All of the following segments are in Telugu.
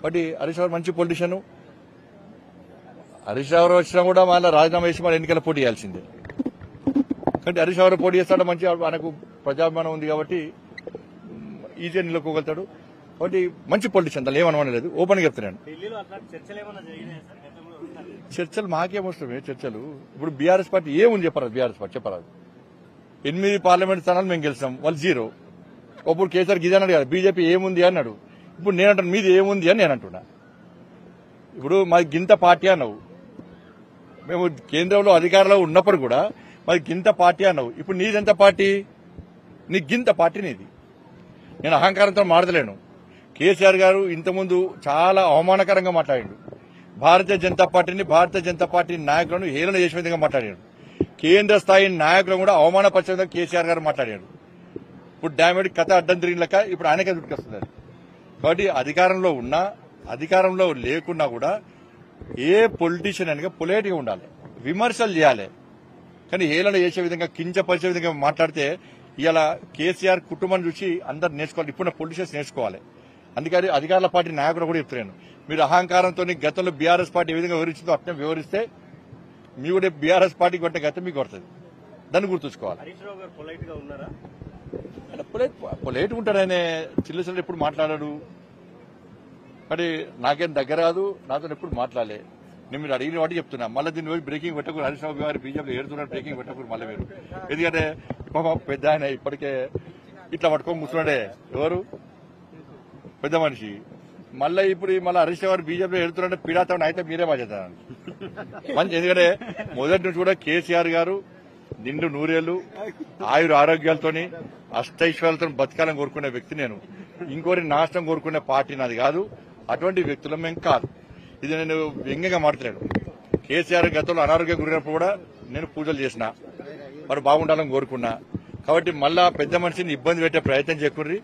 కాబట్టి హరీష్ రావు మంచి పొలిటీషియన్. హరీష్ రావు వచ్చినా కూడా మళ్ళీ రాజీనామా చేసి మళ్ళీ ఎన్నికల పోటీ చేయాల్సిందే. కాబట్టి హరీష్ రావు పోటీ చేస్తాడు, మంచి మనకు ప్రజాభిమానం ఉంది కాబట్టి ఈజీగా నిలబోగలుగుతాడు. కాబట్టి మంచి పొలిటీషియన్, దాన్ని ఏమనలేదు, ఓపెన్ గా చెప్తున్నాను. చర్చలు మాకేమవసరమే చర్చలు. ఇప్పుడు బీఆర్ఎస్ పార్టీ ఏముంది చెప్పరాదు, బీఆర్ఎస్ పార్టీ చెప్పరాదు. 8 పార్లమెంట్ స్థానాలు మేము గెలిచాం, వాళ్ళు 0. అప్పుడు కేసీఆర్ గిదే అన్నాడు కదా, బీజేపీ ఏముంది అన్నాడు. ఇప్పుడు నేనంటాను మీది ఏముంది అని నేను అంటున్నా. ఇప్పుడు మాది గింత పార్టీ అన్నావు, మేము కేంద్రంలో అధికారంలో ఉన్నప్పుడు కూడా మాది గింత పార్టీ అన్నావు. ఇప్పుడు నీదెంత పార్టీ? నీ గింత పార్టీ నీది. నేను అహంకారంతో మాట్లాడలేను. కేసీఆర్ గారు ఇంతకుముందు చాలా అవమానకరంగా మాట్లాడాడు. భారతీయ జనతా పార్టీ నాయకులను హేళన చేసే విధంగా మాట్లాడాడు. కేంద్ర స్థాయి నాయకులను కూడా అవమానపరిచే విధంగా కేసీఆర్ గారు మాట్లాడాడు. ఇప్పుడు డామేడ్ కథ అడ్డం తిరిగిన లెక్క ఇప్పుడు ఆయనకే చుట్టుకొస్తుంది. కాబట్టి అధికారంలో ఉన్నా అధికారంలో లేకున్నా కూడా ఏ పొలిటీషియన్ అనగా పొలైట్గా ఉండాలి, విమర్శలు చేయాలి. కానీ హేళన చేసే విధంగా, కించపరిచే విధంగా మాట్లాడితే ఇలా కేసీఆర్ కుటుంబం చూసి అందరు నేర్చుకోవాలి, ఇప్పుడు పొలిటీషియన్స్ నేర్చుకోవాలి. అందుకని అధికారుల పార్టీ నాయకులు కూడా చెప్తున్నాను, మీరు అహంకారంతో గతంలో బీఆర్ఎస్ పార్టీ ఏ విధంగా వివరించిందో అట్నే వివరిస్తే మీ కూడా బీఆర్ఎస్ పార్టీ కొట్టే గతం మీకు కొడుతుంది. దాన్ని గుర్తుంచుకోవాలి. పొలైట్ ఉంటాడు ఆయన, చిల్లు ఎప్పుడు మాట్లాడాడు. మరి నాకేం దగ్గర కాదు, నాతో ఎప్పుడు మాట్లాడలే. నేను మీరు అడిగిన వాటి చెప్తున్నా. మళ్ళీ దీన్ని పోయి బ్రేకింగ్ పెట్టకూడదు. హరీష్ రావు గారు బీజేపీ ఏడుతున్నారు, బ్రేకింగ్ పెట్టకూడదు మళ్ళీ మీరు. ఎందుకంటే పెద్ద ఆయన ఇప్పటికే ఇట్లా పట్టుకొని కూర్చున్నాడే, ఎవరు పెద్ద మనిషి. మళ్ళీ ఇప్పుడు మళ్ళీ హరీష్ రావు గారు బీజేపీలో ఏడుతున్నారంటే పీడాతం అయితే మీరే బాధ్యత మంచి. ఎందుకంటే మొదటి నుంచి కూడా కేసీఆర్ గారు నిండు నూరేళ్లు ఆయుర ఆరోగ్యాలతోని అష్టైశ్వర్యాలతో బతకాలని కోరుకునే వ్యక్తి నేను. ఇంకోరి నాశనం కోరుకునే పార్టీ నాది కాదు, అటువంటి వ్యక్తులం మేము కాదు. ఇది నేను వ్యంగ్యంగా మాట్లాడాను. కేసీఆర్ గతంలో అనారోగ్యం గురైనప్పుడు కూడా నేను పూజలు చేసిన, మరి బాగుండాలని కోరుకున్నా. కాబట్టి మళ్ళా పెద్ద మనిషిని ఇబ్బంది పెట్టే ప్రయత్నం చేయకుర్రి.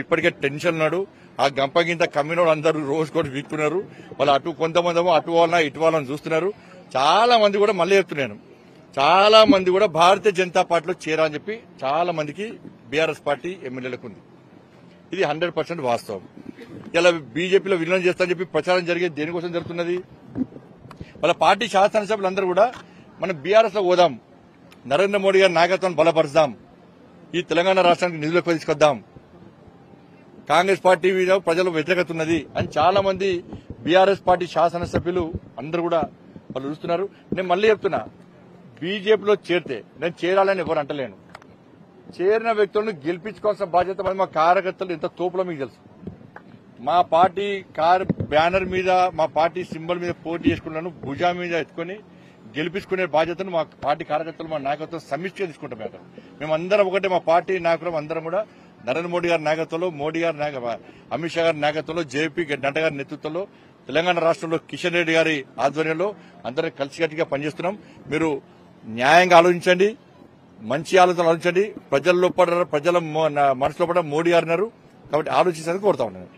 ఇప్పటికే టెన్షన్ ఉన్నాడు. ఆ గంపగింత కమ్మినోడు అందరూ రోజు కూడా వీక్తున్నారు. వాళ్ళు అటు కొంతమంది అటు వాళ్ళ ఇటు వాళ్ళని చూస్తున్నారు. చాలా మంది కూడా మళ్ళీ చెప్తున్నాను, చాలా మంది కూడా భారతీయ జనతా పార్టీలో చేరాలని చెప్పి చాలా మందికి బీఆర్ఎస్ పార్టీ ఎమ్మెల్యేలకు ఉంది. ఇది 100% వాస్తవం. ఇలా బీజేపీలో విలీనం చేస్తానని చెప్పి ప్రచారం జరిగేది దేనికోసం జరుగుతున్నది? వాళ్ళ పార్టీ శాసనసభ్యులందరూ కూడా మనం బీఆర్ఎస్ లో పోదాం, నరేంద్ర మోడీ గారి నాయకత్వాన్ని బలపరుస్తాం, ఈ తెలంగాణ రాష్ట్రానికి నిధులకు తీసుకొద్దాం, కాంగ్రెస్ పార్టీ మీద ప్రజలు వ్యతిరేకత ఉన్నది అని చాలా మంది బీఆర్ఎస్ పార్టీ శాసనసభ్యులు అందరూ కూడా వాళ్ళు చూస్తున్నారు. నేను మళ్ళీ చెప్తున్నా, బీజేపీలో చేరితే నేను చేరాలని ఎవరు అంటలేను. చేరిన వ్యక్తులను గెలిపించుకోవాల్సిన బాధ్యత మా కార్యకర్తలు ఎంత తోపులో మీకు తెలుసు. మా పార్టీ బ్యానర్ మీద, మా పార్టీ సింబల్ మీద పోటీ చేసుకున్నాను, భుజా మీద ఎత్తుకొని గెలిపించుకునే బాధ్యతను మా పార్టీ కార్యకర్తలు, మా నాయకత్వం సమిష్టిగా తీసుకుంటాం. మేమందరం ఒకటే, మా పార్టీ నాయకులు అందరం కూడా నరేంద్ర మోడీ గారి నాయకత్వంలో, అమిత్ షా గారి నాయకత్వంలో, జేపీ నడ్డా గారి నేతృత్వంలో, తెలంగాణ రాష్ట్రంలో కిషన్ రెడ్డి గారి ఆధ్వర్యంలో అందరం కలిసికట్టుగా పనిచేస్తున్నాం. మీరు న్యాయంగా ఆలోచించండి, మంచి ఆలోచన ఆలోచించండి. ప్రజల మనసులో పడ మోడీ గారు ఉన్నారు కాబట్టి ఆలోచించేందుకు కోరుతా ఉన్నాను.